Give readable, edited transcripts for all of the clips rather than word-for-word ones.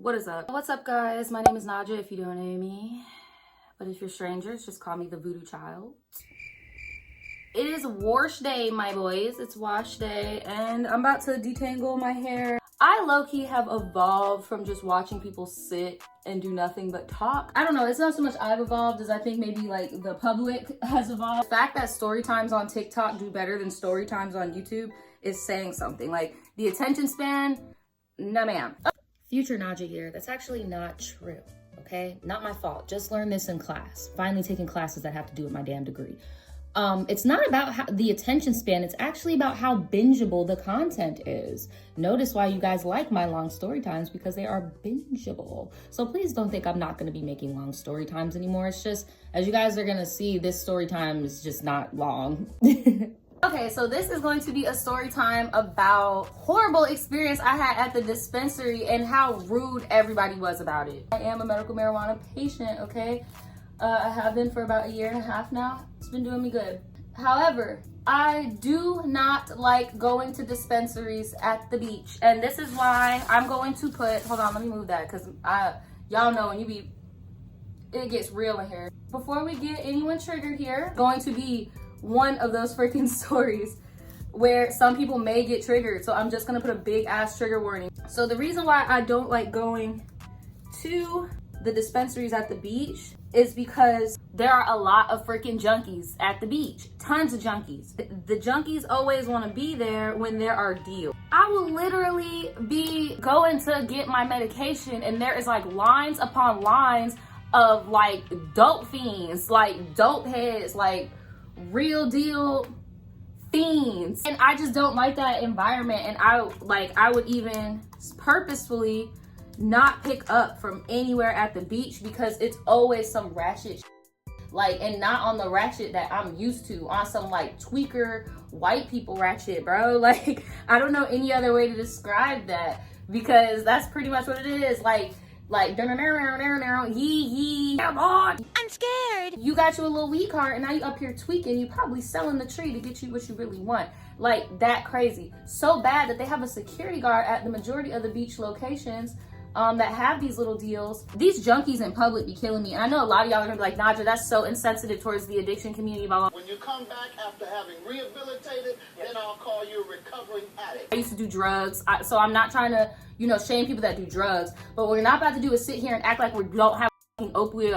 What is up? What's up, guys? My name is Naja, if you don't know me. But if you're strangers, just call me the voodoo child. It is wash day, my boys. It's wash day, and I'm about to detangle my hair. I low-key have evolved from just watching people sit and do nothing but talk. I don't know, it's not so much I've evolved as I think maybe like the public has evolved. The fact that story times on TikTok do better than story times on YouTube is saying something. Like, the attention span, no ma'am. Future Naja here. That's actually not true, okay? Not my fault. Just learned this in class. Finally taking classes that have to do with my damn degree. It's not about the attention span. It's actually about how bingeable the content is. Notice why you guys like my long story times, because they are bingeable. So please don't think I'm not going to be making long story times anymore. It's just, as you guys are going to see, this story time is just not long. Okay, so this is going to be a story time about horrible experience I had at the dispensary and how rude everybody was about it. I am a medical marijuana patient, okay? I have been for about 1.5 years now. It's been doing me good. However, I do not like going to dispensaries at the beach. And this is why I'm going to put, hold on, let me move that, because y'all know when it gets real in here. Before we get anyone triggered here, going to be one of those freaking stories where some people may get triggered. So I'm just gonna put a big ass trigger warning. So the reason why I don't like going to the dispensaries at the beach is because there are a lot of freaking junkies at the beach. Tons of junkies. The junkies always wanna be there when there are deals. I will literally be going to get my medication and there is like lines upon lines of like dope fiends, like dope heads, like real deal fiends. And I just don't like that environment. And I would even purposefully not pick up from anywhere at the beach because it's always some ratchet like, and not on the ratchet that I'm used to, on some like tweaker white people ratchet, bro. Like, I don't know any other way to describe that, because that's pretty much what it is. Like yee, come on, I'm scared. You got you a little weed card and now you up here tweaking. You probably selling the tree to get you what you really want. Like, that crazy. So bad that they have a security guard at the majority of the beach locations that have these little deals. These junkies in public be killing me. And I know a lot of y'all are gonna be like, Naja, that's so insensitive towards the addiction community, blah, blah. When you come back after having rehabilitated, then I'll call you a recovering addict. I used to do drugs, so I'm not trying to, shame people that do drugs. But what we're not about to do is sit here and act like we don't have a opioid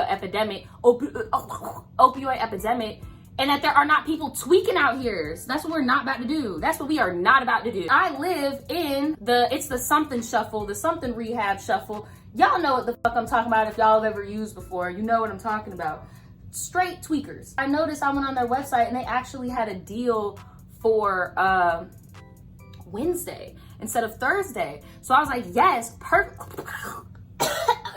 epidemic, and that there are not people tweaking out here. So that's what we're not about to do. That's what we are not about to do. I live in it's the something shuffle, the something rehab shuffle. Y'all know what the fuck I'm talking about if y'all have ever used before. You know what I'm talking about. Straight tweakers. I noticed I went on their website and they actually had a deal for Wednesday instead of Thursday. So I was like, yes, perfect.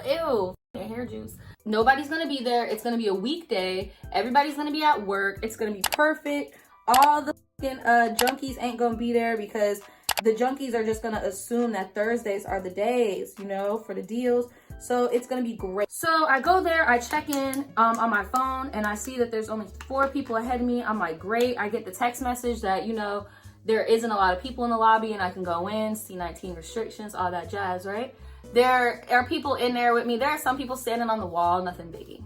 Ew, hair juice. Nobody's gonna be there. It's gonna be a weekday. Everybody's gonna be at work. It's gonna be perfect. All the fucking junkies ain't gonna be there because the junkies are just gonna assume that Thursdays are the days, for the deals. So it's gonna be great. So I go there, I check in on my phone, and I see that there's only 4 people ahead of me. I'm like, great. I get the text message that, there isn't a lot of people in the lobby and I can go in, C-19 restrictions, all that jazz, right? There are people in there with me. There are some people standing on the wall, nothing biggie.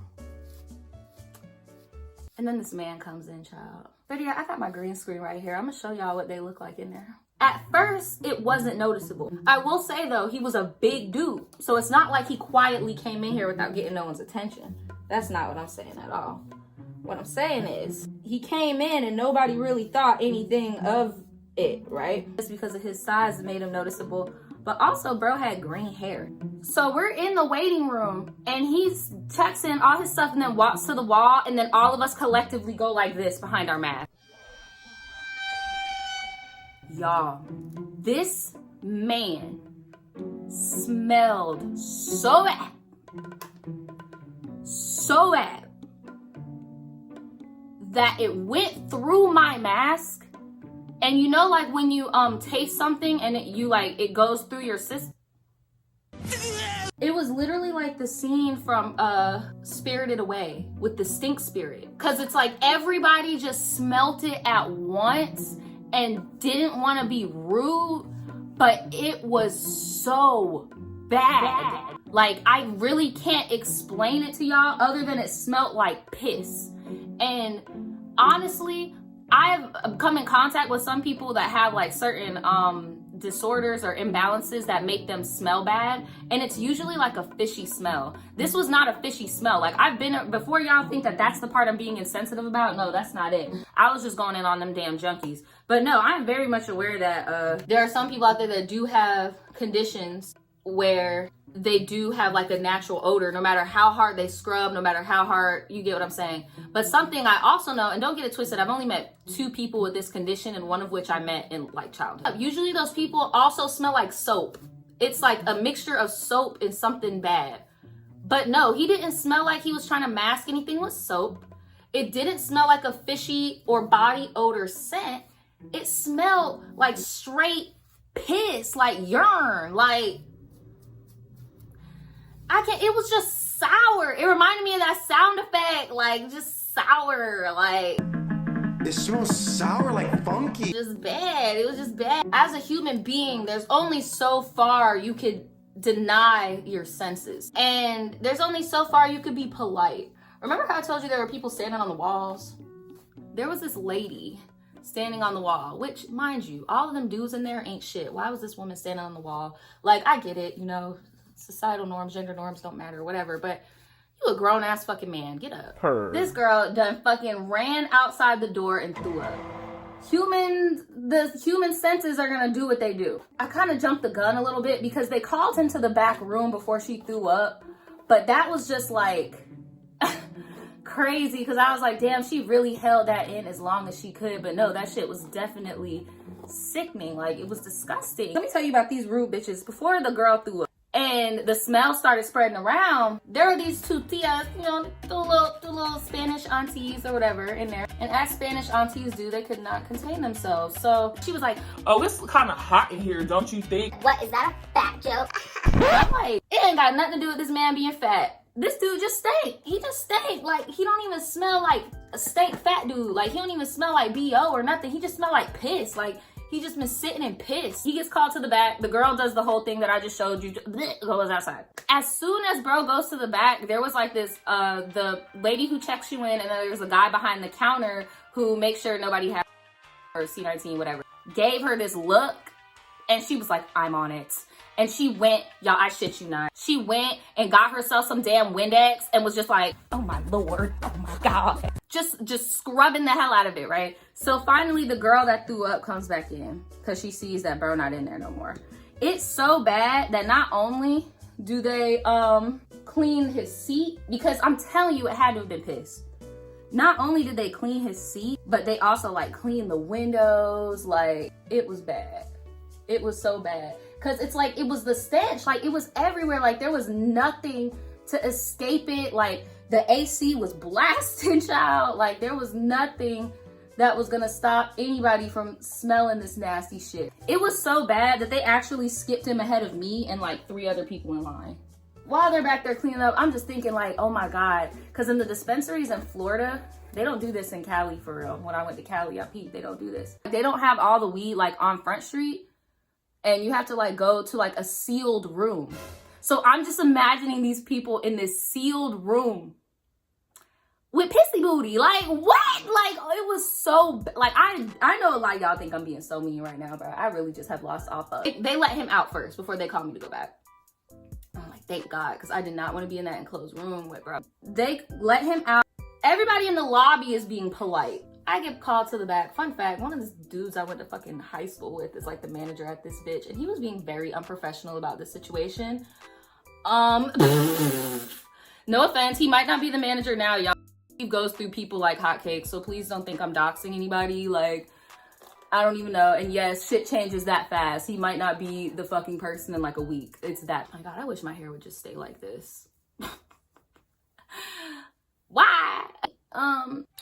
And then this man comes in, child. But yeah, I got my green screen right here. I'm gonna show y'all what they look like in there. At first, it wasn't noticeable. I will say though, he was a big dude. So it's not like he quietly came in here without getting no one's attention. That's not what I'm saying at all. What I'm saying is, he came in and nobody really thought anything of it, right? Just because of his size, it made him noticeable. But also, bro had green hair. So we're in the waiting room and he's texting all his stuff and then walks to the wall, and then all of us collectively go like this behind our mask. Y'all, this man smelled so bad that it went through my mask. And like when you taste something and it goes through your system. It was literally like the scene from Spirited Away with the stink spirit. Cause it's like everybody just smelt it at once and didn't want to be rude, but it was so bad. Like, I really can't explain it to y'all other than it smelled like piss. And honestly, I've come in contact with some people that have like certain disorders or imbalances that make them smell bad, and it's usually like a fishy smell. This was not a fishy smell. Like, I've been, before y'all think that that's the part I'm being insensitive about, no, that's not it. I was just going in on them damn junkies. But no, I'm very much aware that there are some people out there that do have conditions where they do have like a natural odor, no matter how hard they scrub, no matter how hard, you get what I'm saying. But something I also know, and don't get it twisted, I've only met 2 people with this condition, and one of which I met in like childhood. Usually those people also smell like soap. It's like a mixture of soap and something bad. But no, he didn't smell like he was trying to mask anything with soap. It didn't smell like a fishy or body odor scent. It smelled like straight piss, like urine, like, it was just sour. It reminded me of that sound effect, like just sour, like. It smells sour, like funky. Just bad. It was just bad. As a human being, there's only so far you could deny your senses. And there's only so far you could be polite. Remember how I told you there were people standing on the walls? There was this lady standing on the wall, which, mind you, all of them dudes in there ain't shit. Why was this woman standing on the wall? Like, I get it, you know, societal norms, gender norms don't matter, whatever, but you a grown-ass fucking man. Get up. This girl done fucking ran outside the door and threw up. The human senses are gonna do what they do. I kind of jumped the gun a little bit because they called into the back room before she threw up, but that was just like crazy, because I was like, damn, she really held that in as long as she could. But no, that shit was definitely sickening. Like, it was disgusting. Let me tell you about these rude bitches. Before the girl threw up and the smell started spreading around, there were these 2 tias, you know, the little Spanish aunties or whatever in there. And as Spanish aunties do, they could not contain themselves. So she was like, oh, it's kind of hot in here, don't you think? What, is that a fat joke? I'm like, it ain't got nothing to do with this man being fat. This dude just stank. He just stank. Like, he don't even smell like a stank fat dude. Like, he don't even smell like BO or nothing. He just smell like piss. Like, he just been sitting in piss. He gets called to the back. The girl does the whole thing that I just showed you. Goes outside. As soon as bro goes to the back, there was like this, the lady who checks you in, and then there's a guy behind the counter who makes sure nobody has or C19, whatever. Gave her this look, and she was like, I'm on it. And she went, y'all, I shit you not. She went and got herself some damn Windex and was just like, oh my Lord, oh my God. Just scrubbing the hell out of it, right? So finally the girl that threw up comes back in because she sees that bro not in there no more. It's so bad that not only do they clean his seat, because I'm telling you it had to have been piss. Not only did they clean his seat, but they also like cleaned the windows. Like, it was bad. It was so bad. Cause it's like, it was the stench, like it was everywhere. Like, there was nothing to escape it. Like, the AC was blasting, child. Like, there was nothing that was gonna stop anybody from smelling this nasty shit. It was so bad that they actually skipped him ahead of me and like 3 other people in line. While they're back there cleaning up, I'm just thinking like, oh my God. Cause in the dispensaries in Florida, they don't do this in Cali for real. When I went to Cali, I peeped, they don't do this. They don't have all the weed like on Front Street. And you have to like go to like a sealed room. So I'm just imagining these people in this sealed room with pissy booty. Like, what? Like, it was so, like, I know a lot of y'all think I'm being so mean right now, but I really just have lost all thought. They let him out first before they called me to go back. I'm like, thank God, because I did not want to be in that enclosed room with bro. They let him out. Everybody in the lobby is being polite. I get called to the back. Fun fact, one of the dudes I went to fucking high school with is like the manager at this bitch, and he was being very unprofessional about this situation. No offense, he might not be the manager now, y'all. He goes through people like hotcakes, so please don't think I'm doxing anybody. Like, I don't even know. And yes, shit changes that fast. He might not be the fucking person in like a week. It's that. Oh my God, I wish my hair would just stay like this. Why?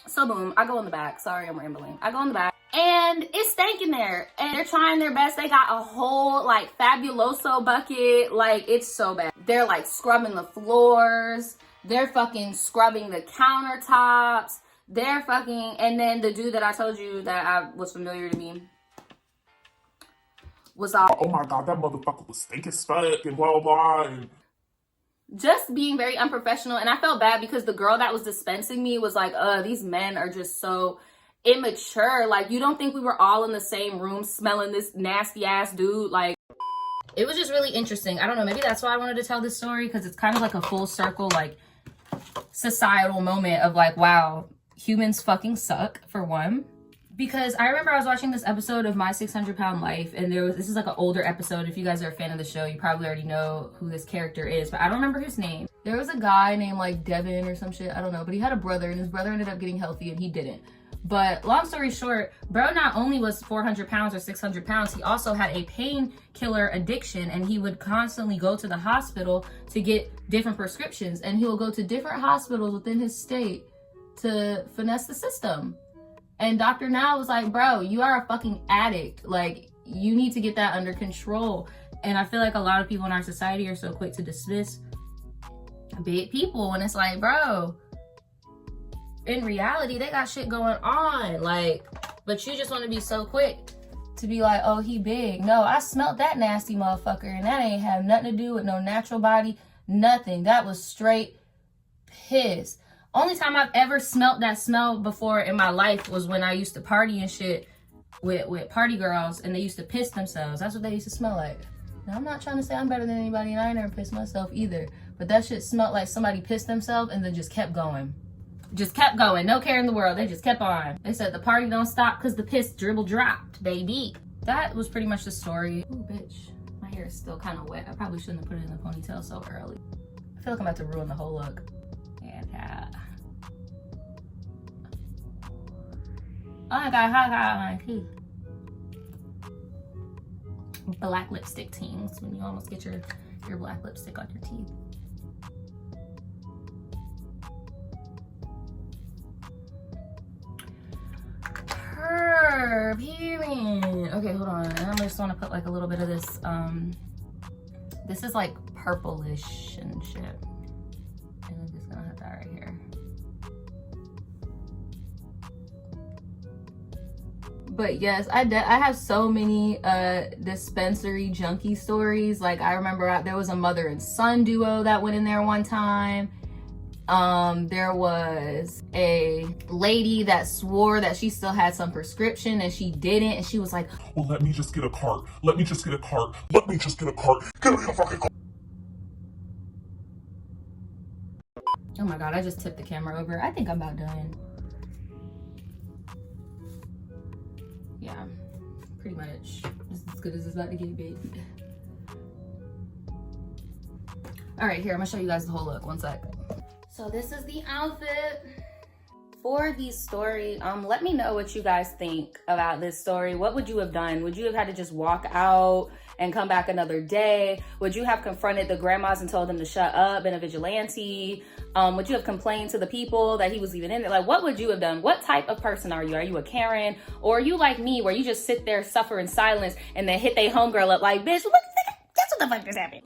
So boom, I go in the back. Sorry, I'm rambling. I go in the back and it's stank in there and they're trying their best. They got a whole like Fabuloso bucket. Like, it's so bad. They're like scrubbing the floors. They're fucking scrubbing the countertops. They're fucking, and then the dude that I told you that I was familiar to me was all, oh my god, that motherfucker was stink as fuck and blah, blah, blah. And just being very unprofessional. And I felt bad because the girl that was dispensing me was like, these men are just so immature. Like, you don't think we were all in the same room smelling this nasty ass dude? Like, it was just really interesting. I don't know, maybe that's why I wanted to tell this story, because it's kind of like a full circle, like, societal moment of like, wow, humans fucking suck, for one. Because I remember I was watching this episode of My 600 Pound Life, and this is like an older episode. If you guys are a fan of the show, you probably already know who this character is, but I don't remember his name. There was a guy named like Devin or some shit, I don't know, but he had a brother, and his brother ended up getting healthy and he didn't. But long story short, bro not only was 400 pounds or 600 pounds, he also had a painkiller addiction, and he would constantly go to the hospital to get different prescriptions, and he will go to different hospitals within his state to finesse the system. And Dr. Now was like, bro, you are a fucking addict. Like, you need to get that under control. And I feel like a lot of people in our society are so quick to dismiss big people. And it's like, bro, in reality, they got shit going on. Like, but you just want to be so quick to be like, oh, he big. No, I smelt that nasty motherfucker, and that ain't have nothing to do with no natural body, nothing. That was straight piss. Only time I've ever smelt that smell before in my life was when I used to party and shit with party girls, and they used to piss themselves. That's what they used to smell like. Now, I'm not trying to say I'm better than anybody, and I ain't never pissed myself either, but that shit smelled like somebody pissed themselves and then just kept going. Just kept going. No care in the world. They just kept on. They said the party don't stop because the piss dribble dropped, baby. That was pretty much the story. Ooh, bitch. My hair is still kind of wet. I probably shouldn't have put it in the ponytail so early. I feel like I'm about to ruin the whole look. And oh, I got hot on my teeth. Black lipstick teens, when you almost get your black lipstick on your teeth. Period. Okay, hold on. I just want to put like a little bit of this. This is like purplish and shit. And I'm just gonna have that right here. But yes, I have so many dispensary junkie stories. Like, I remember there was a mother and son duo that went in there one time. There was a lady that swore that she still had some prescription and she didn't, and she was like, well, let me just get a cart. Let me just get a cart. Let me just get a cart. Get me a fucking cart. oh my god, I just tipped the camera over. I think I'm about done. Yeah, pretty much. This is as good as it's about to get, babe. All right, here, I'm gonna show you guys the whole look. One sec. So this is the outfit for the story. Let me know what you guys think about this story. What would you have done? Would you have had to just walk out and come back another day? Would you have confronted the grandmas and told them to shut up, been a vigilante? Would you have complained to the people that he was even in there? Like, what would you have done? What type of person are you? Are you a Karen? Or are you like me, where you just sit there, suffer in silence, and then hit they homegirl up like, bitch, guess what the fuck just happened?